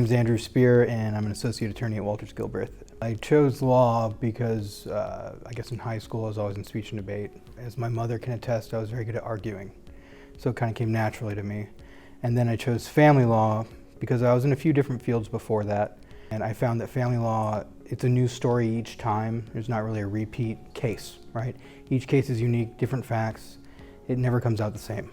is Andrew Speer, and I'm an associate attorney at Walters Gilbreath. I chose law because I guess in high school I was always in speech and debate. As my mother can attest, I was very good at arguing, so it kind of came naturally to me. And then I chose family law because I was in a few different fields before that, and I found that family law, it's a new story each time. There's not really a repeat case, right? Each case is unique, different facts. It never comes out the same,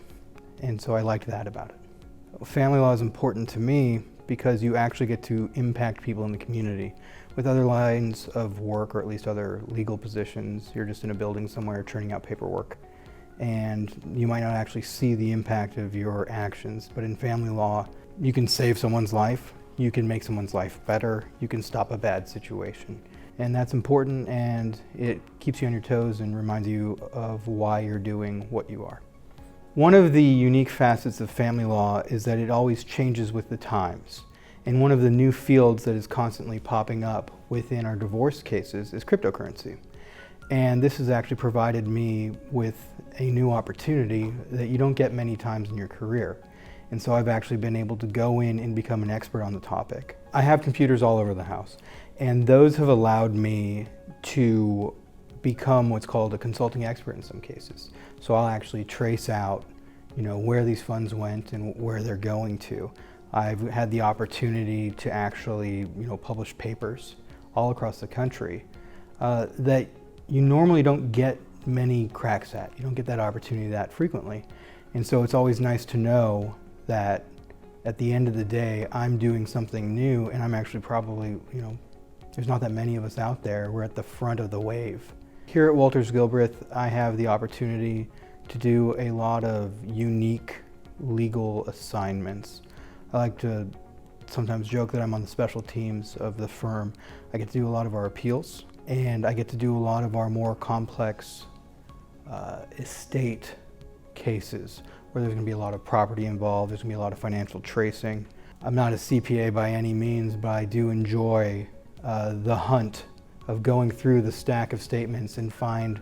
and so I liked that about it. Family law is important to me because you actually get to impact people in the community. With other lines of work, or at least other legal positions, you're just in a building somewhere churning out paperwork, and you might not actually see the impact of your actions. But in family law, you can save someone's life, you can make someone's life better, you can stop a bad situation. And that's important, and it keeps you on your toes and reminds you of why you're doing what you are. One of the unique facets of family law is that it always changes with the times. And one of the new fields that is constantly popping up within our divorce cases is cryptocurrency. And this has actually provided me with a new opportunity that you don't get many times in your career. And so I've actually been able to go in and become an expert on the topic. I have computers all over the house, and those have allowed me to become what's called a consulting expert in some cases. So I'll actually trace out, where these funds went and where they're going to. I've had the opportunity to actually, publish papers all across the country that you normally don't get many cracks at. You don't get that opportunity that frequently. And so it's always nice to know that at the end of the day, I'm doing something new, and I'm actually probably, there's not that many of us out there. We're at the front of the wave. Here at Walters Gilbreath, I have the opportunity to do a lot of unique legal assignments. I like to sometimes joke that I'm on the special teams of the firm. I get to do a lot of our appeals, and I get to do a lot of our more complex estate cases where there's going to be a lot of property involved, there's going to be a lot of financial tracing. I'm not a CPA by any means, but I do enjoy the hunt of going through the stack of statements and find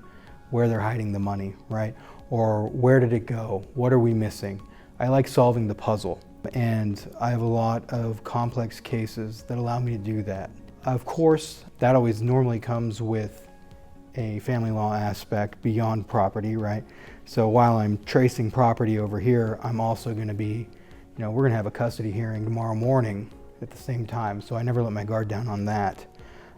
where they're hiding the money, right? Or where did it go? What are we missing? I like solving the puzzle, and I have a lot of complex cases that allow me to do that. Of course, that always normally comes with a family law aspect beyond property, right? So while I'm tracing property over here, I'm also going to be, we're going to have a custody hearing tomorrow morning at the same time, so I never let my guard down on that.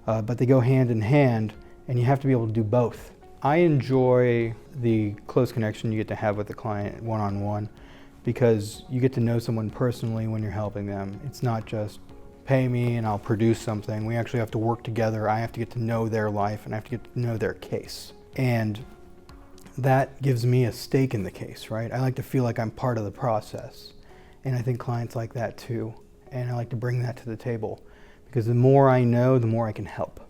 But they go hand in hand, and you have to be able to do both. I enjoy the close connection you get to have with the client one-on-one, because you get to know someone personally when you're helping them. It's not just pay me and I'll produce something. We actually have to work together. I have to get to know their life, and I have to get to know their case. And that gives me a stake in the case, right? I like to feel like I'm part of the process. And I think clients like that too. And I like to bring that to the table, because the more I know, the more I can help.